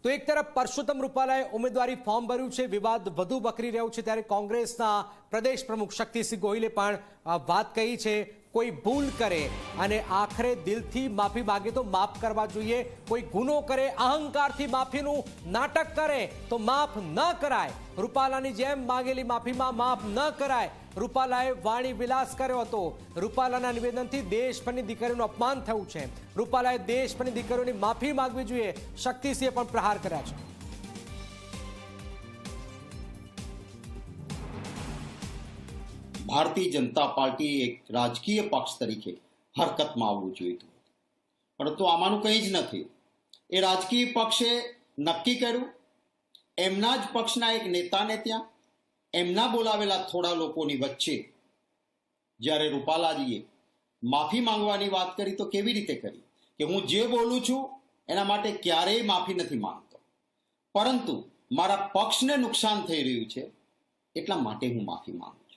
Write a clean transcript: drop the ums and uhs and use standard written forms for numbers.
તો એક તરફ પરસોત્તમ રૂપાલાએ ઉમેદવારી ફોર્મ ભર્યું છે, વિવાદ વધુ વકરી રહ્યો છે, ત્યારે કોંગ્રેસના પ્રદેશ પ્રમુખ શક્તિસિંહ ગોહિલે પણ વાત કહી છે, કોઈ ભૂલ કરે અને આખરે દિલથી માફી માંગે તો માફ કરવા જોઈએ, કોઈ ગુનો કરે અહંકારથી માફીનું નાટક કરે તો માફ ન કરાય, રૂપાલાની જેમ માંગેલી માફીમાં માફ ન કરાય. રૂપાલાએ વાણી વિલાસ કર્યો હતો. રૂપાલાના નિવેદનથી દેશભરની દીકરીઓનું અપમાન થયું છે. રૂપાલાએ દેશભરની દીકરીઓની માફી માંગવી જોઈએ. શક્તિસિંહે પણ પ્રહાર કર્યા છે. ભારતીય જનતા પાર્ટી એક રાજકીય પક્ષ તરીકે હરકતમાં આવવું જોઈતું, પરંતુ આમાંનું કંઈ જ નથી. એ રાજકીય પક્ષે નક્કી કર્યું, એમના જ પક્ષના એક નેતાને ત્યાં એમના બોલાવેલા થોડા લોકોની વચ્ચે જ્યારે રૂપાલાજીએ માફી માંગવાની વાત કરી તો કેવી રીતે કરી કે હું જે બોલું છું એના માટે ક્યારેય માફી નથી માંગતો, પરંતુ મારા પક્ષને નુકસાન થઈ રહ્યું છે એટલા માટે હું માફી માંગુ.